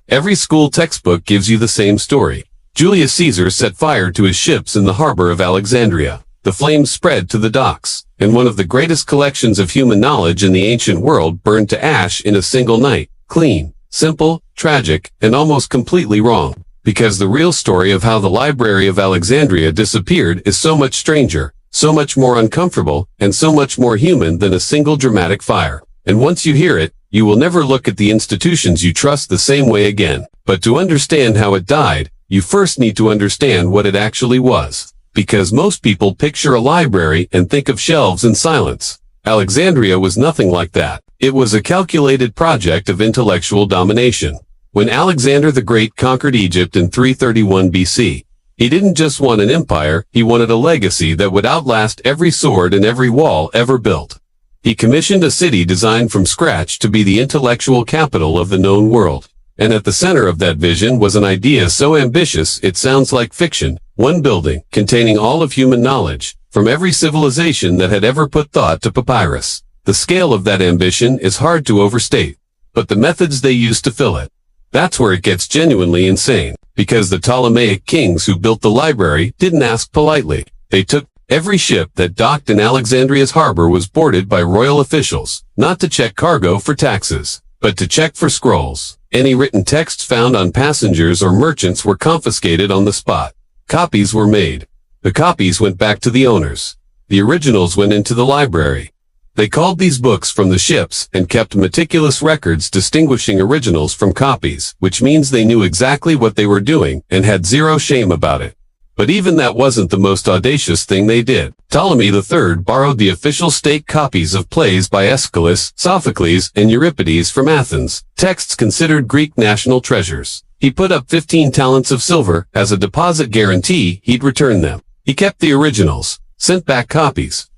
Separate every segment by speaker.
Speaker 1: Every school textbook gives you the same story. Julius Caesar set fire to his ships in the harbor of Alexandria. The flames spread to the docks, and one of the greatest collections of human knowledge in the ancient world burned to ash in a single night. Clean, simple, tragic, and almost completely wrong. Because the real story of how the Library of Alexandria disappeared is so much stranger, so much more uncomfortable, and so much more human than a single dramatic fire. And once you hear it, you will never look at the institutions you trust the same way again. But to understand how it died, you first need to understand what it actually was. Because most people picture a library and think of shelves and silence. Alexandria was nothing like that. It was a calculated project of intellectual domination. When Alexander the Great conquered Egypt in 331 BC, he didn't just want an empire, he wanted a legacy that would outlast every sword and every wall ever built. He commissioned a city designed from scratch to be the intellectual capital of the known world. And at the center of that vision was an idea so ambitious it sounds like fiction. One building, containing all of human knowledge, from every civilization that had ever put thought to papyrus. The scale of that ambition is hard to overstate, but the methods they used to fill it. That's where it gets genuinely insane, because the Ptolemaic kings who built the library didn't ask politely. They took every ship that docked in Alexandria's harbor was boarded by royal officials, not to check cargo for taxes, but to check for scrolls. Any written texts found on passengers or merchants were confiscated on the spot. Copies were made. The copies went back to the owners. The originals went into the library. They called these books from the ships and kept meticulous records distinguishing originals from copies, which means they knew exactly what they were doing and had zero shame about it. But even that wasn't the most audacious thing they did. Ptolemy III borrowed the official state copies of plays by Aeschylus, Sophocles, and Euripides from Athens, texts considered Greek national treasures. He put up 15 talents of silver as a deposit guarantee he'd return them. He kept the originals, sent back copies,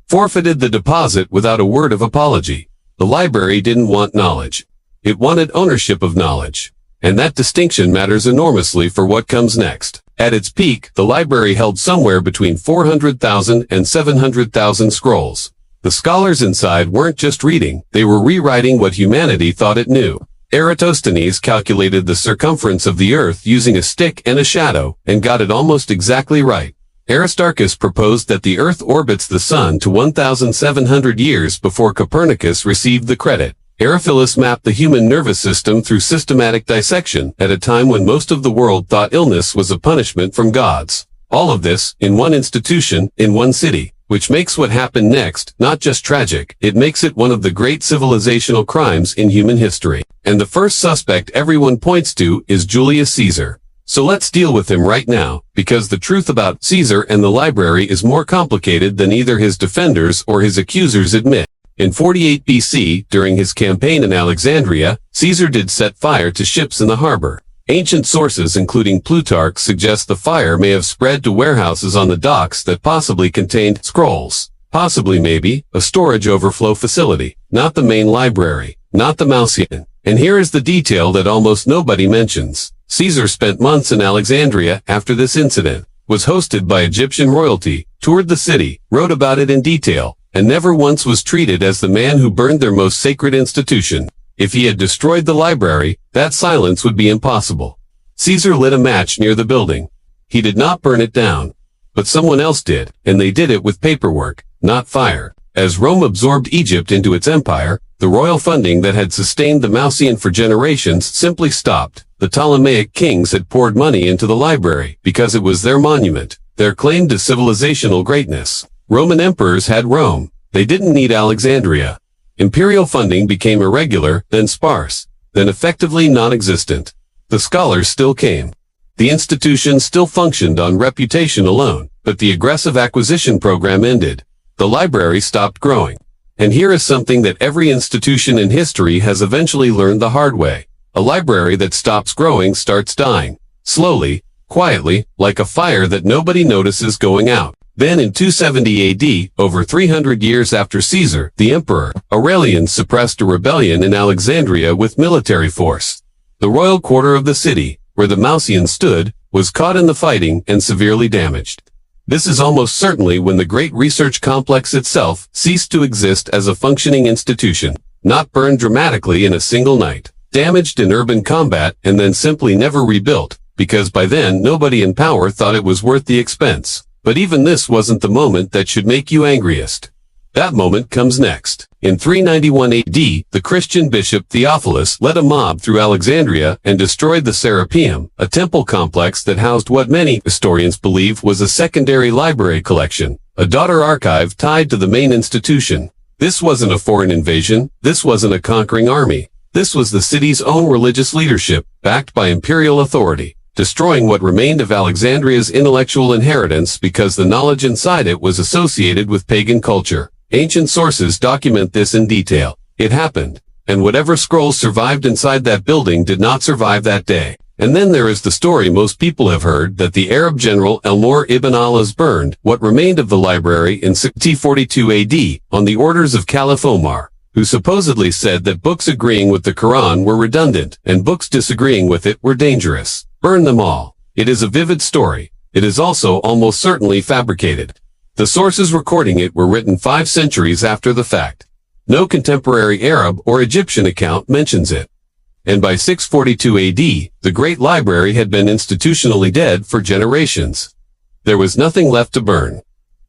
Speaker 1: forfeited the deposit without a word of apology. The library didn't want knowledge. It wanted ownership of knowledge. And that distinction matters enormously for what comes next. At its peak, the library held somewhere between 400,000 and 700,000 scrolls. The scholars inside weren't just reading, they were rewriting what humanity thought it knew. Eratosthenes calculated the circumference of the earth using a stick and a shadow, and got it almost exactly right. Aristarchus proposed that the earth orbits the sun to 1,700 years before Copernicus received the credit. Herophilus mapped the human nervous system through systematic dissection at a time when most of the world thought illness was a punishment from gods. All of this, in one institution, in one city, which makes what happened next not just tragic, it makes it one of the great civilizational crimes in human history. And the first suspect everyone points to is Julius Caesar. So let's deal with him right now, because the truth about Caesar and the library is more complicated than either his defenders or his accusers admit. In 48 BC, during his campaign in Alexandria, Caesar did set fire to ships in the harbor. Ancient sources, including Plutarch, suggest the fire may have spread to warehouses on the docks that possibly contained scrolls. Possibly, maybe, a storage overflow facility. Not the main library. Not the Mausian. And here is the detail that almost nobody mentions. Caesar spent months in Alexandria after this incident, was hosted by Egyptian royalty, toured the city, wrote about it in detail, and never once was treated as the man who burned their most sacred institution. If he had destroyed the library, that silence would be impossible. Caesar lit a match near the building. He did not burn it down. But someone else did, and they did it with paperwork, not fire. As Rome absorbed Egypt into its empire, the royal funding that had sustained the Mausian for generations simply stopped. The Ptolemaic kings had poured money into the library because it was their monument, their claim to civilizational greatness. Roman emperors had Rome. They didn't need Alexandria. Imperial funding became irregular, then sparse, then effectively non-existent. The scholars still came. The institution still functioned on reputation alone, but the aggressive acquisition program ended. The library stopped growing. And here is something that every institution in history has eventually learned the hard way. A library that stops growing starts dying. Slowly, quietly, like a fire that nobody notices going out. Then in 270 AD, over 300 years after Caesar, the emperor, Aurelian, suppressed a rebellion in Alexandria with military force. The royal quarter of the city, where the Mausian stood, was caught in the fighting and severely damaged. This is almost certainly when the great research complex itself ceased to exist as a functioning institution, not burned dramatically in a single night. damaged in urban combat and then simply never rebuilt, because by then nobody in power thought it was worth the expense. But even this wasn't the moment that should make you angriest. That moment comes next. In 391 AD, the Christian bishop Theophilus led a mob through Alexandria and destroyed the Serapeum, a temple complex that housed what many historians believe was a secondary library collection, a daughter archive tied to the main institution. This wasn't a foreign invasion. This wasn't a conquering army. This was the city's own religious leadership, backed by imperial authority, destroying what remained of Alexandria's intellectual inheritance because the knowledge inside it was associated with pagan culture. Ancient sources document this in detail. It happened, and whatever scrolls survived inside that building did not survive that day. And then there is the story most people have heard that the Arab general Elmur ibn Alas burned what remained of the library in 642 AD on the orders of Caliph Omar, who supposedly said that books agreeing with the Quran were redundant and books disagreeing with it were dangerous. Burn them all. It is a vivid story. It is also almost certainly fabricated. The sources recording it were written 5 centuries after the fact. No contemporary Arab or Egyptian account mentions it. And by 642 AD, the Great Library had been institutionally dead for generations. There was nothing left to burn.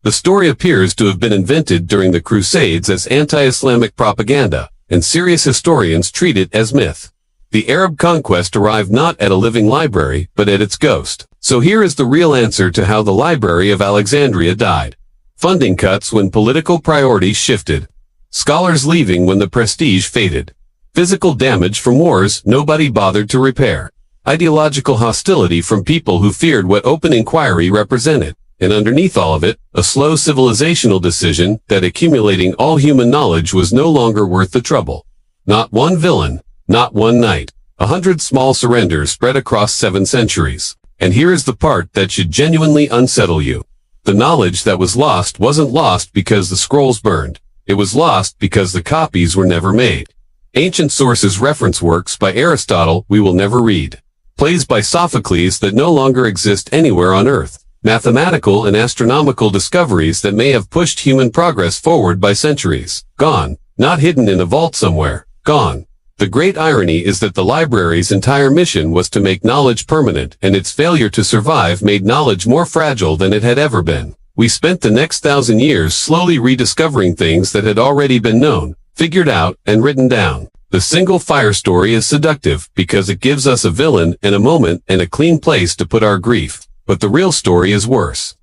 Speaker 1: The story appears to have been invented during the Crusades as anti-Islamic propaganda, and serious historians treat it as myth. The Arab conquest arrived not at a living library, but at its ghost. So here is the real answer to how the Library of Alexandria died. Funding cuts when political priorities shifted. Scholars leaving when the prestige faded. Physical damage from wars nobody bothered to repair. Ideological hostility from people who feared what open inquiry represented. And underneath all of it, a slow civilizational decision that accumulating all human knowledge was no longer worth the trouble. Not one villain, not one knight. 100 small surrenders spread across 7 centuries. And here is the part that should genuinely unsettle you. The knowledge that was lost wasn't lost because the scrolls burned. It was lost because the copies were never made. Ancient sources reference works by Aristotle we will never read. Plays by Sophocles that no longer exist anywhere on Earth. Mathematical and astronomical discoveries that may have pushed human progress forward by centuries. Gone. Not hidden in a vault somewhere. Gone. The great irony is that the library's entire mission was to make knowledge permanent, and its failure to survive made knowledge more fragile than it had ever been. We spent the next 1,000 years slowly rediscovering things that had already been known, figured out, and written down. The single fire story is seductive because it gives us a villain and a moment and a clean place to put our grief. But the real story is worse.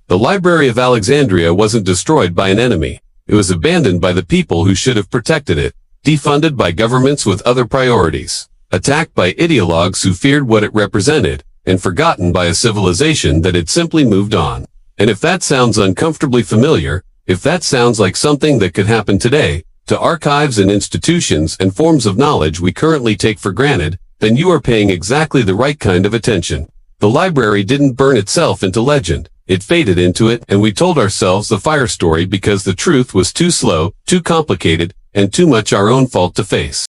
Speaker 1: The Library of Alexandria wasn't destroyed by an enemy. It was abandoned by the people who should have protected it. Defunded by governments with other priorities, attacked by ideologues who feared what it represented, and forgotten by a civilization that had simply moved on. And if that sounds uncomfortably familiar, if that sounds like something that could happen today, to archives and institutions and forms of knowledge we currently take for granted, then you are paying exactly the right kind of attention. The library didn't burn itself into legend. It faded into it, and we told ourselves the fire story because the truth was too slow, too complicated, and too much our own fault to face.